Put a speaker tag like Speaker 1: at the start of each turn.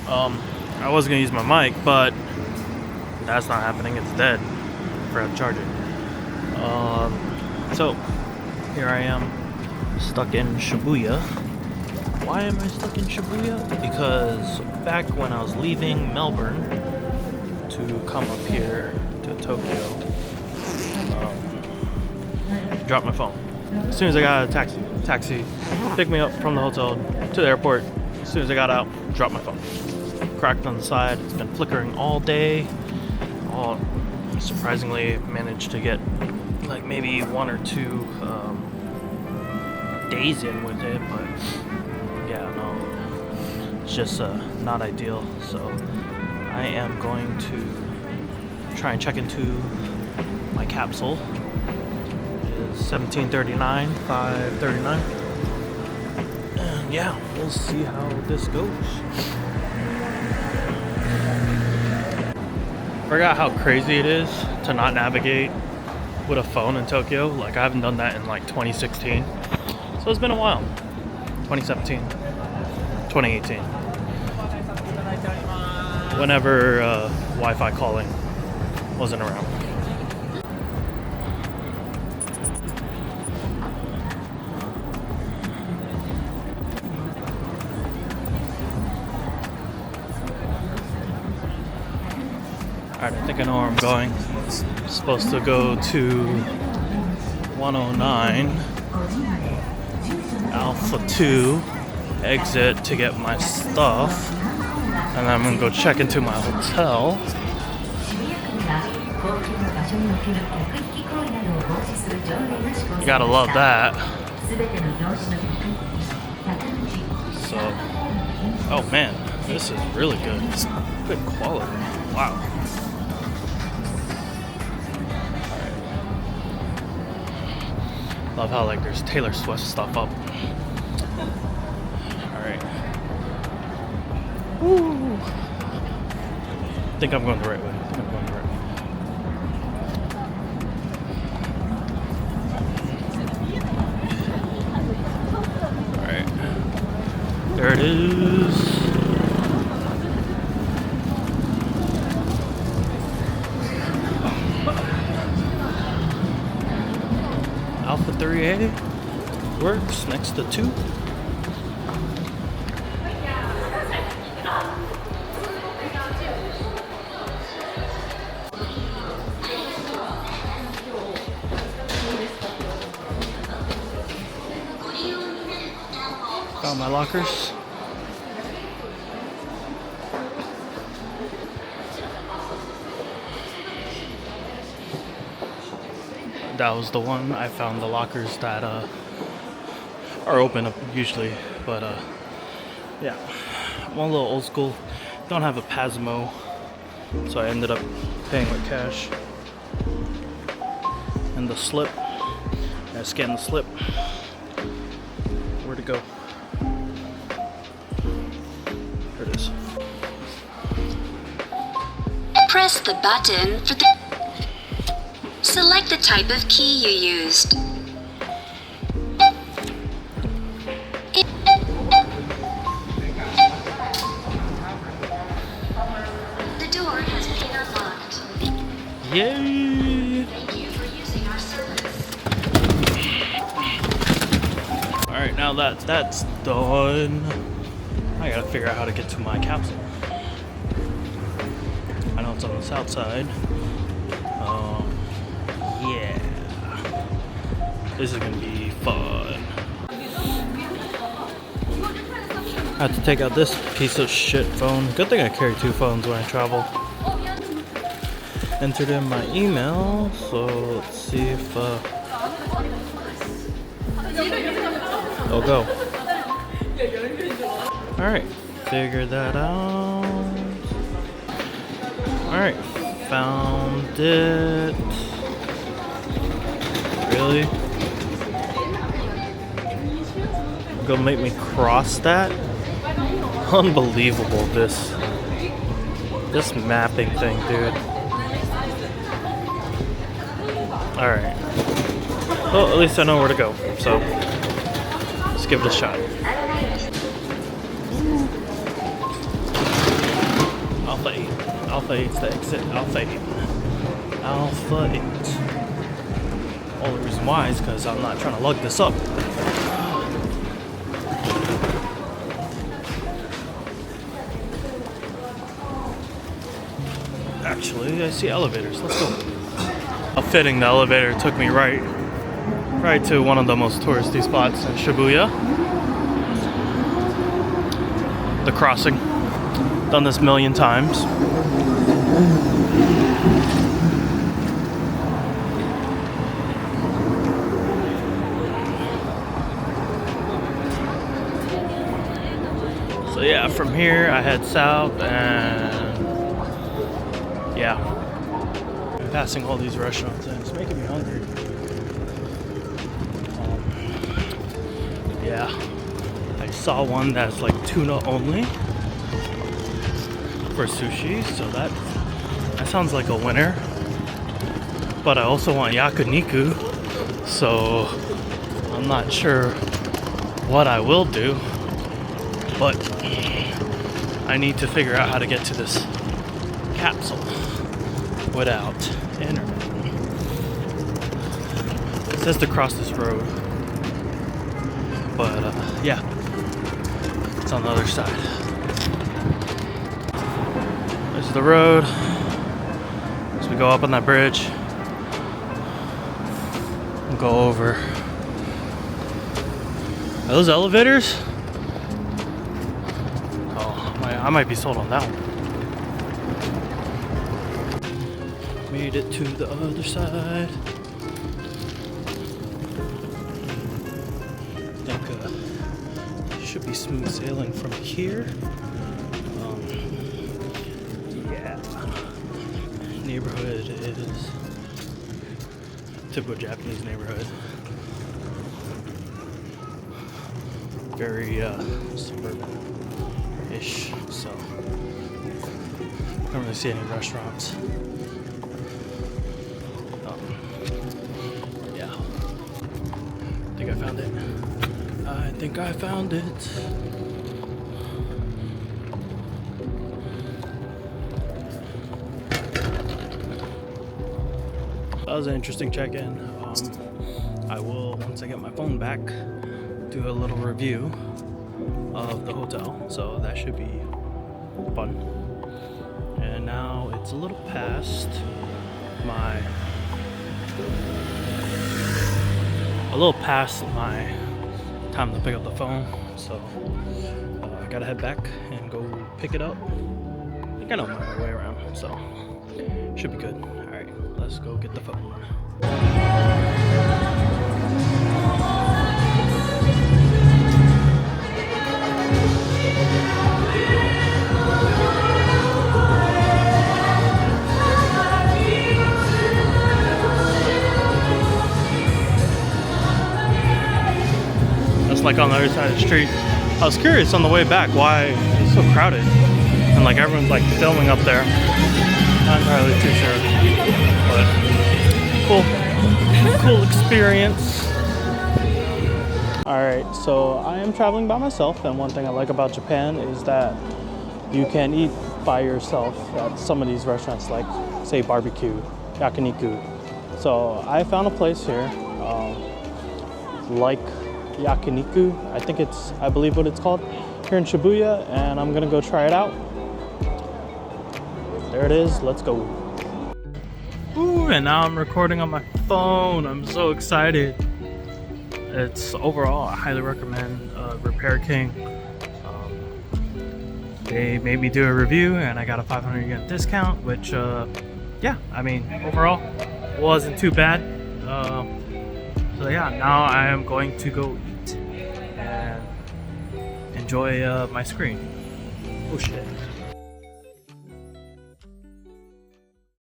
Speaker 1: I was gonna use my mic, but that's not happening. It's dead. I forgot to charge it. So here I am, stuck in Shibuya. Why am I stuck in Shibuya? Because back when I was leaving Melbourne to come up here to Tokyo, dropped my phone. As soon as I got out of taxi picked me up from the hotel to the airport. As soon as I got out, dropped my phone. Cracked on the side. It's been flickering all day. Surprisingly managed to get like maybe 1 or 2 days in with it, but yeah, no, it's just not ideal. So I am going to try and check into my capsule. It is 17:39, 5:39, and yeah, we'll see how this goes. Forgot how crazy it is to not navigate with a phone in Tokyo. Like, I haven't done that in like 2016. So it's been a while. 2017, 2018. Whenever Wi-Fi calling wasn't around. Alright, I think I know where I'm going. I'm supposed to go to 109 Alpha 2 exit to get my stuff, and then I'm gonna go check into my hotel. You gotta love that. So, oh man, this is really good. Good quality. Wow. Love how like there's Taylor Swift stuff up. Alright. Woo! I think I'm going the right way. Alright. There it is. Alpha 3A works next to 2. Found my lockers. That was the one. I found the lockers that are open usually, but yeah, I'm a little old school. Don't have a Pasmo, so I ended up paying with cash. And the slip, I scanned the slip. Where'd it go? There it is.
Speaker 2: Press the button for the... Select the type of key you used. The door has been unlocked.
Speaker 1: Yay!
Speaker 2: Thank you for using our service.
Speaker 1: Alright, now that that's done, I gotta figure out how to get to my capsule. I know it's on the south side. Yeah. This is gonna be fun. I have to take out this piece of shit phone. Good thing I carry 2 phones when I travel. Entered in my email, so let's see if it'll go. Alright, figure that out. Alright, found it. Really? Gonna make me cross that? Unbelievable, this mapping thing, dude. Alright. Well, at least I know where to go, so let's give it a shot. Alpha 8's the exit. Alpha 8. Alpha 8. All the reason why is because I'm not trying to lug this up. Actually, I see elevators. Let's go. How fitting, the elevator took me right to one of the most touristy spots in Shibuya. The crossing. Done this a million times. So yeah, from here I head south and yeah. I'm passing all these restaurants and it's making me hungry. Yeah, I saw one that's like tuna only for sushi, so that sounds like a winner. But I also want yakiniku, so I'm not sure what I will do, but I need to figure out how to get to this capsule without internet. It says to cross this road, but yeah, it's on the other side. There's the road. As we go up on that bridge, we'll go over. Are those elevators? Oh, I might be sold on that one. Made it to the other side. I think should be smooth sailing from here. Yeah. Neighborhood is typical Japanese neighborhood. Very suburban-ish, so I don't really see any restaurants. Yeah, I think I found it. I think I found it. That was an interesting check-in. I will, once I get my phone back, do a little review of the hotel, so that should be fun. And now it's a little past my time to pick up the phone, so I gotta head back and go pick it up. I think I know my way around, so should be good. All right, let's go get the phone. Like on the other side of the street. I was curious on the way back why it's so crowded and like everyone's like filming up there. Not entirely too sure, but cool experience. All right, so I am traveling by myself, and one thing I like about Japan is that you can eat by yourself at some of these restaurants, like say barbecue, yakiniku. So I found a place here, like yakiniku, I believe what it's called, here in Shibuya, and I'm gonna go try it out. There it is, let's go. Ooh, and now I'm recording on my phone. I'm so excited. It's overall, I highly recommend Repair King. They made me do a review and I got a 500 yen discount, which yeah, I mean, overall wasn't too bad. So yeah, now I am going to go eat and enjoy my screen. Oh shit.